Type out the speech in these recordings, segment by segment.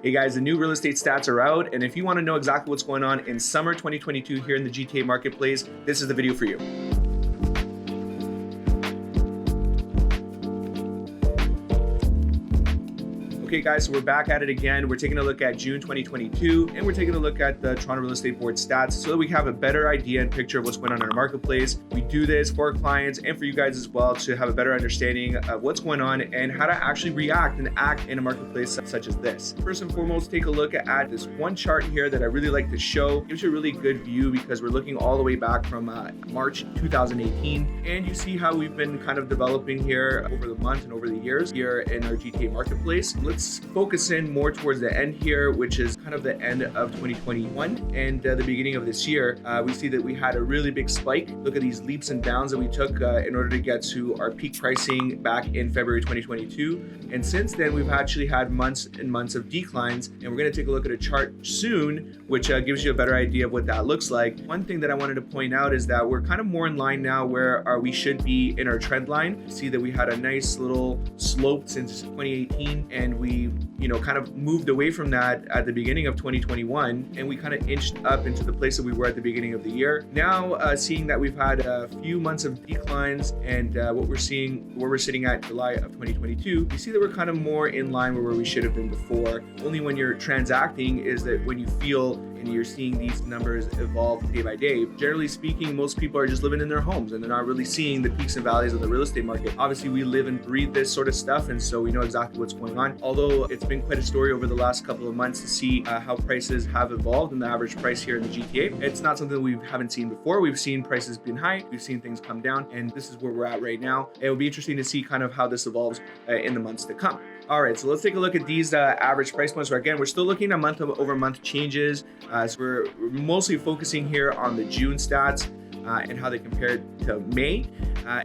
Hey guys, the new real estate stats are out, and if you want to know exactly what's going on in summer 2022 here in the GTA marketplace, this is the video for you. Okay guys, so we're back at it again. We're taking a look at June 2022, and we're taking a look at the Toronto Real Estate Board stats so that we have a better idea and picture of what's going on in our marketplace. We do this for our clients and for you guys as well to have a better understanding of what's going on and how to actually react and act in a marketplace such as this. First and foremost, take a look at this one chart here that I really like to show. It gives you a really good view because we're looking all the way back from March 2018, and you see how we've been kind of developing here over the months and over the years here in our GTA marketplace. Let's focus in more towards the end here, which is kind of the end of 2021 and the beginning of this year. We see that we had a really big spike. Look at these leaps and bounds that we took in order to get to our peak pricing back in February 2022. And since then, we've actually had months and months of declines. And we're going to take a look at a chart soon, which gives you a better idea of what that looks like. One thing that I wanted to point out is that we're kind of more in line now where we should be in our trend line. You see that we had a nice little slope since 2018, and we kind of moved away from that at the beginning of 2021, and we kind of inched up into the place that we were at the beginning of the year. Now, seeing that we've had a few months of declines and what we're seeing, where we're sitting at July of 2022, you see that we're kind of more in line with where we should have been before. Only when you're transacting is that when you feel and you're seeing these numbers evolve day by day. Generally speaking, most people are just living in their homes and they're not really seeing the peaks and valleys of the real estate market. Obviously, we live and breathe this sort of stuff, and so we know exactly what's going on. Although it's been quite a story over the last couple of months to see how prices have evolved and the average price here in the GTA. It's not something that we haven't seen before. We've seen prices been high, we've seen things come down, and this is where we're at right now. It will be interesting to see kind of how this evolves in the months to come. All right, so let's take a look at these average price points. So again, we're still looking at month-over-month changes. So we're mostly focusing here on the June stats and how they compared to May.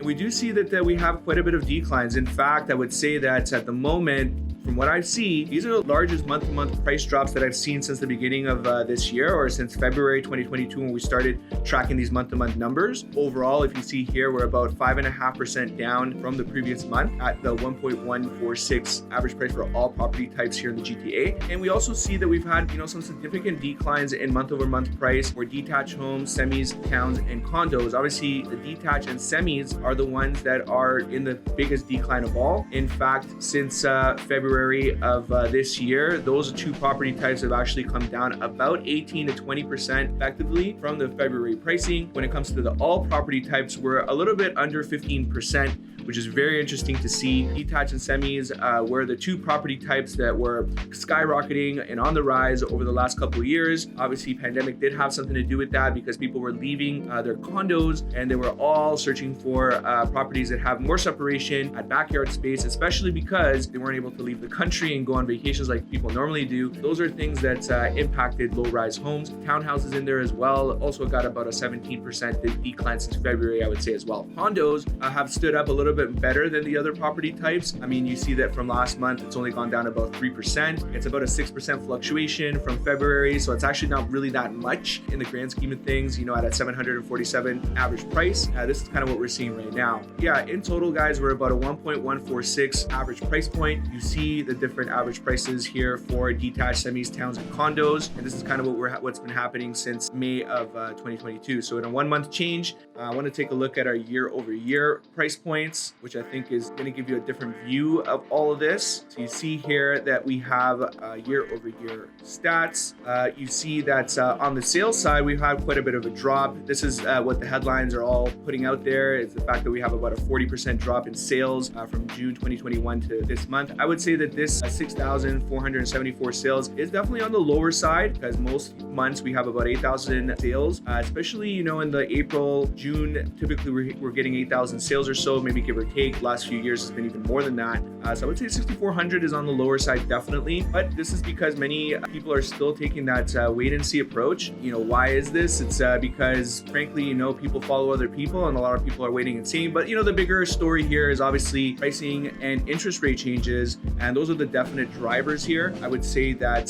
We do see that we have quite a bit of declines. In fact, I would say that at the moment, from what I see, these are the largest month-to-month price drops that I've seen since the beginning of this year, or since February 2022 when we started tracking these month-to-month numbers. Overall, if you see here, we're about 5.5% down from the previous month at the 1.146 average price for all property types here in the GTA. And we also see that we've had some significant declines in month-over-month price for detached homes, semis, towns, and condos. Obviously, the detached and semis are the ones that are in the biggest decline of all. In fact, since February of this year, those two property types have actually come down about 18 to 20% effectively from the February pricing. When it comes to the all property types, we're a little bit under 15%, which is very interesting to see. Detached and semis were the two property types that were skyrocketing and on the rise over the last couple of years. Obviously, pandemic did have something to do with that because people were leaving their condos and they were all searching for properties that have more separation at backyard space, especially because they weren't able to leave the country and go on vacations like people normally do. Those are things that impacted low-rise homes. Townhouses in there as well also got about a 17% decline since February, I would say as well. Condos have stood up a little bit better than the other property types. I mean, you see that from last month, it's only gone down about 3%. It's about a 6% fluctuation from February, so it's actually not really that much in the grand scheme of things, at a 747 average price. This is kind of what we're seeing right now. Yeah, in total, guys, we're about a 1.146 average price point. You see the different average prices here for detached, semis, towns, and condos, and this is kind of what's been happening since May of 2022. So in a 1 month change, I want to take a look at our year-over-year price points, which I think is going to give you a different view of all of this. So you see here that we have year-over-year stats. You see that on the sales side, we've had quite a bit of a drop. This is what the headlines are all putting out there. It's the fact that we have about a 40% drop in sales from June 2021 to this month. I would say that this 6,474 sales is definitely on the lower side because most months we have about 8,000 sales, especially, in the April, June, typically we're getting 8,000 sales or so, maybe give or take. Last few years has been even more than that. So I would say 6,400 is on the lower side, definitely. But this is because many people are still taking that wait and see approach. Why is this? It's because frankly, people follow other people and a lot of people are waiting and seeing. But the bigger story here is obviously pricing and interest rate changes. And those are the definite drivers here. I would say that,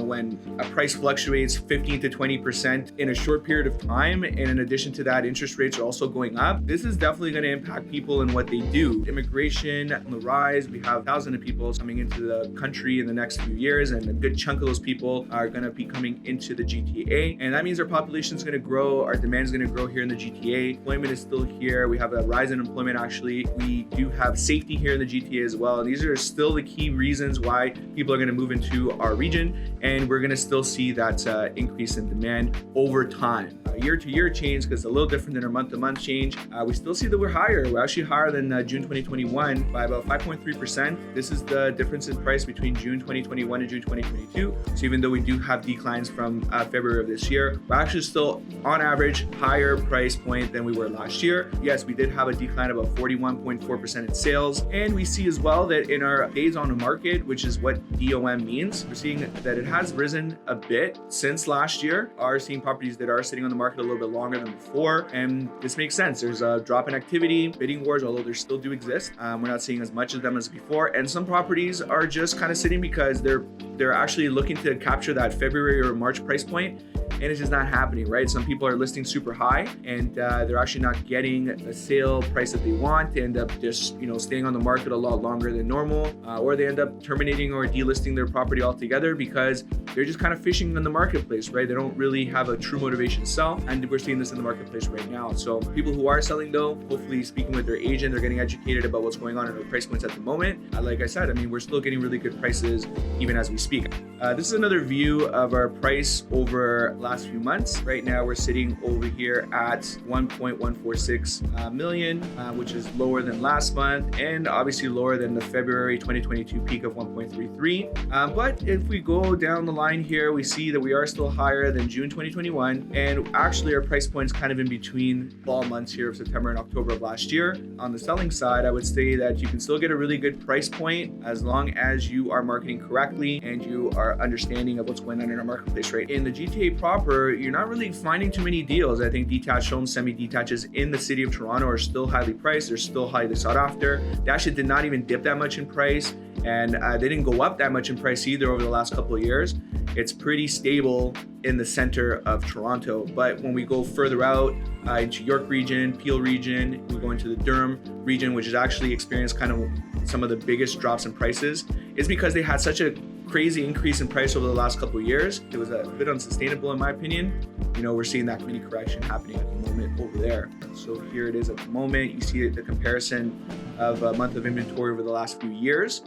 when a price fluctuates 15 to 20% in a short period of time, and in addition to that, interest rates are also going up, this is definitely going to impact people and what what they do. Immigration on the rise. We have thousands of people coming into the country in the next few years, and a good chunk of those people are going to be coming into the GTA. And that means our population is going to grow, our demand is going to grow here in the GTA. Employment is still here. We have a rise in employment actually. We do have safety here in the GTA as well. And these are still the key reasons why people are going to move into our region, and we're going to still see that increase in demand over time. Year-to-year change, because it's a little different than our month-to-month change. We still see that we're higher. We're actually higher than June 2021 by about 5.3%. This is the difference in price between June 2021 and June 2022. So even though we do have declines from February of this year, we're actually still on average higher price point than we were last year. Yes, we did have a decline of about 41.4% in sales. And we see as well that in our days on the market, which is what DOM means, we're seeing that it has risen a bit since last year. Are seeing properties that are sitting on the market a little bit longer than before, and this makes sense. There's a drop in activity, bidding wars, although they still do exist. We're not seeing as much of them as before, and some properties are just kind of sitting because they're actually looking to capture that February or March price point, and it's just not happening, right? Some people are listing super high, and they're actually not getting a sale price that they want. They end up just staying on the market a lot longer than normal, or they end up terminating or delisting their property altogether because they're just kind of fishing in the marketplace, right? They don't really have a true motivation to sell, and we're seeing this in the marketplace right now. So people who are selling though, hopefully speaking with their agent, they're getting educated about what's going on in our price points at the moment. Like I said, I mean, we're still getting really good prices even as we speak. This is another view of our price over last few months. Right now we're sitting over here at 1.146 million, which is lower than last month and obviously lower than the February 2022 peak of 1.33. But if we go down the line here, we see that we are still higher than June 2021, and actually our price point's kind of in between fall months here of September and October of last year. On the selling side, I would say that you can still get a really good price point as long as you are marketing correctly and you are understanding of what's going on in our marketplace, right? In the GTA proper, you're not really finding too many deals. I think detached homes, semi-detaches in the city of Toronto are still highly priced. They're still highly sought after. They actually did not even dip that much in price, and they didn't go up that much in price either over the last couple of years. It's pretty stable in the center of Toronto. But when we go further out into York region, Peel region, we go into the Durham region, which has actually experienced kind of some of the biggest drops in prices, is because they had such a crazy increase in price over the last couple of years. It was a bit unsustainable in my opinion. We're seeing that mini correction happening at the moment over there. So here it is at the moment. You see the comparison of a month of inventory over the last few years.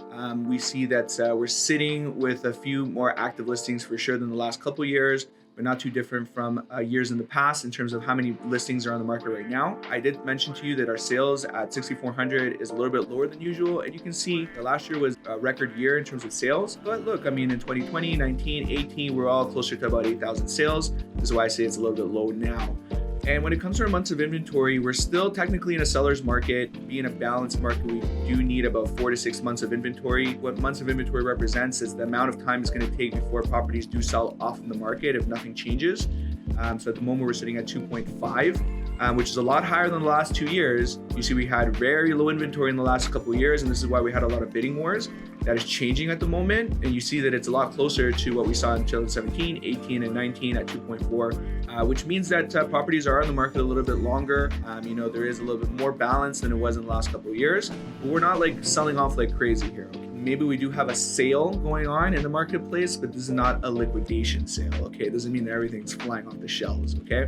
We see that we're sitting with a few more active listings for sure than the last couple of years, but not too different from years in the past in terms of how many listings are on the market right now. I did mention to you that our sales at 6,400 is a little bit lower than usual, and you can see that last year was a record year in terms of sales. But look, I mean, in 2020, 19, 18, we're all closer to about 8,000 sales. This is why I say it's a little bit low now. And when it comes to our months of inventory, we're still technically in a seller's market. Being a balanced market, we do need about 4 to 6 months of inventory. What months of inventory represents is the amount of time it's going to take before properties do sell off in the market if nothing changes. So at the moment, we're sitting at 2.5, which is a lot higher than the last 2 years. You see, we had very low inventory in the last couple of years, and this is why we had a lot of bidding wars. That is changing at the moment, and you see that it's a lot closer to what we saw in 2017, 18, and 19 at 2.4, which means that properties are on the market a little bit longer. There is a little bit more balance than it was in the last couple of years, but we're not like selling off like crazy here. Maybe we do have a sale going on in the marketplace, but this is not a liquidation sale, okay? It doesn't mean that everything's flying off the shelves, okay?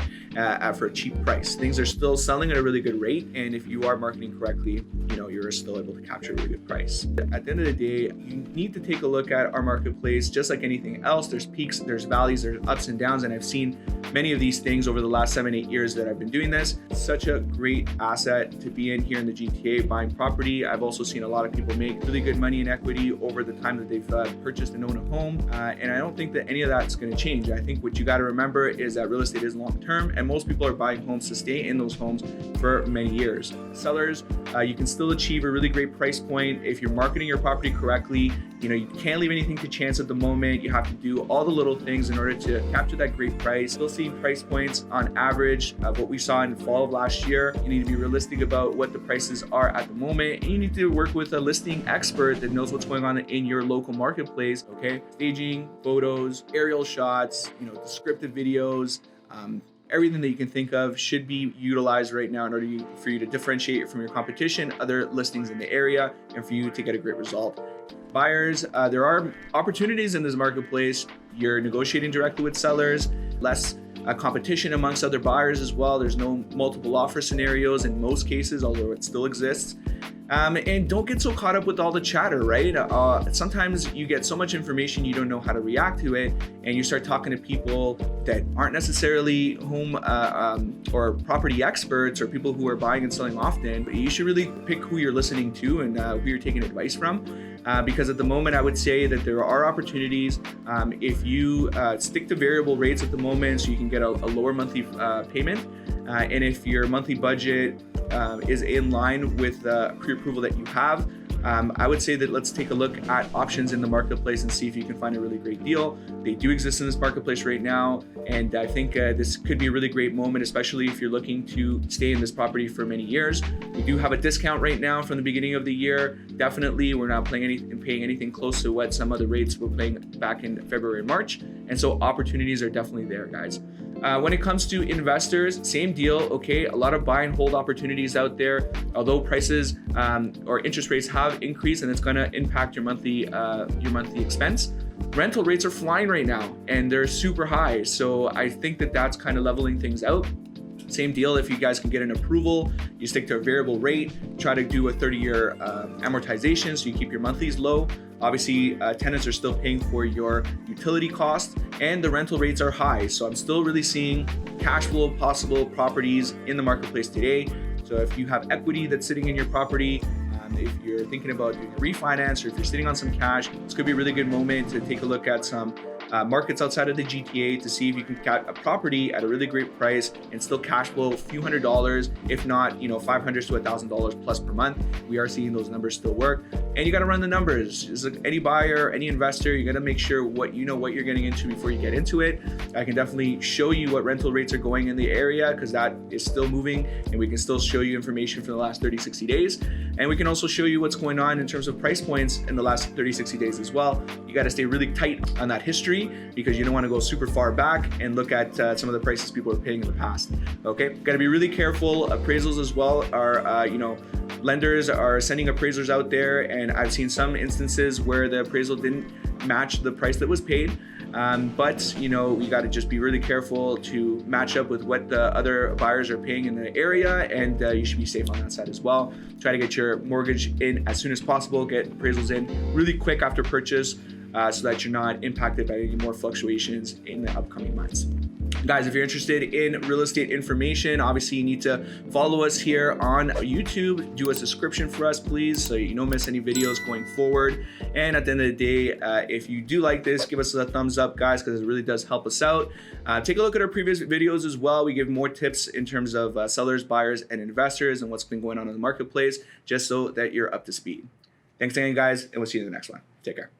For a cheap price. Things are still selling at a really good rate, and if you are marketing correctly, you're still able to capture a really good price. At the end of the day, you need to take a look at our marketplace just like anything else. There's peaks, there's valleys, there's ups and downs, and I've seen many of these things over the last 7-8 years that I've been doing this. Such a great asset to be in here in the GTA buying property. I've also seen a lot of people make really good money in equity over the time that they've purchased and owned a home, and I don't think that any of that's going to change. I think what you got to remember is that real estate is long term, and most people are buying homes to stay in those homes for many years. Sellers, you can still achieve a really great price point if you're marketing your property correctly. You can't leave anything to chance at the moment. You have to do all the little things in order to capture that great price. Still seeing price points on average of what we saw in fall of last year. You need to be realistic about what the prices are at the moment, and you need to work with a listing expert that knows what's going on in your local marketplace, okay? Staging, photos, aerial shots, descriptive videos, everything that you can think of should be utilized right now in order for you to differentiate from your competition, other listings in the area, and for you to get a great result. Buyers, there are opportunities in this marketplace. You're negotiating directly with sellers, less competition amongst other buyers as well. There's no multiple offer scenarios in most cases, although it still exists. And don't get so caught up with all the chatter, right? Sometimes you get so much information, you don't know how to react to it, and you start talking to people that aren't necessarily home or property experts or people who are buying and selling often. But you should really pick who you're listening to and who you're taking advice from. Because at the moment, I would say that there are opportunities if you stick to variable rates at the moment, so you can get a lower monthly payment. And if your monthly budget is in line with the pre-approval that you have, I would say that let's take a look at options in the marketplace and see if you can find a really great deal. They do exist in this marketplace right now, and I think this could be a really great moment, especially if you're looking to stay in this property for many years. We do have a discount right now from the beginning of the year. Definitely, we're not paying anything close to what some other rates were paying back in February and March, and so opportunities are definitely there, guys. When it comes to investors, same deal. Okay, a lot of buy and hold opportunities out there. Although prices or interest rates have increased, and it's going to impact your monthly expense. Rental rates are flying right now, and they're super high. So I think that that's kind of leveling things out. Same deal, if you guys can get an approval, you stick to a variable rate, try to do a 30-year amortization so you keep your monthlies low. Obviously, tenants are still paying for your utility costs, and the rental rates are high. So I'm still really seeing cash flow possible properties in the marketplace today. So if you have equity that's sitting in your property, if you're thinking about doing a refinance, or if you're sitting on some cash, this could be a really good moment to take a look at some markets outside of the GTA to see if you can get a property at a really great price and still cash flow a few $100s, if not, $500 to $1,000 plus per month. We are seeing those numbers still work, and you got to run the numbers. Just like any buyer, any investor, you got to make sure what you're getting into before you get into it. I can definitely show you what rental rates are going in the area, because that is still moving, and we can still show you information for the last 30-60 days, and we can also show you what's going on in terms of price points in the last 30-60 days as well. You got to stay really tight on that history, because you don't want to go super far back and look at some of the prices people are paying in the past. Okay, got to be really careful. Appraisals as well are, lenders are sending appraisers out there, and I've seen some instances where the appraisal didn't match the price that was paid. But we got to just be really careful to match up with what the other buyers are paying in the area, and you should be safe on that side as well. Try to get your mortgage in as soon as possible, get appraisals in really quick after purchase, so that you're not impacted by any more fluctuations in the upcoming months. Guys, if you're interested in real estate information, obviously you need to follow us here on YouTube. Do a subscription for us, please, so you don't miss any videos going forward. And at the end of the day, if you do like this, give us a thumbs up, guys, because it really does help us out. Take a look at our previous videos as well. We give more tips in terms of sellers, buyers, and investors, and what's been going on in the marketplace, just so that you're up to speed. Thanks again, guys, and we'll see you in the next one. Take care.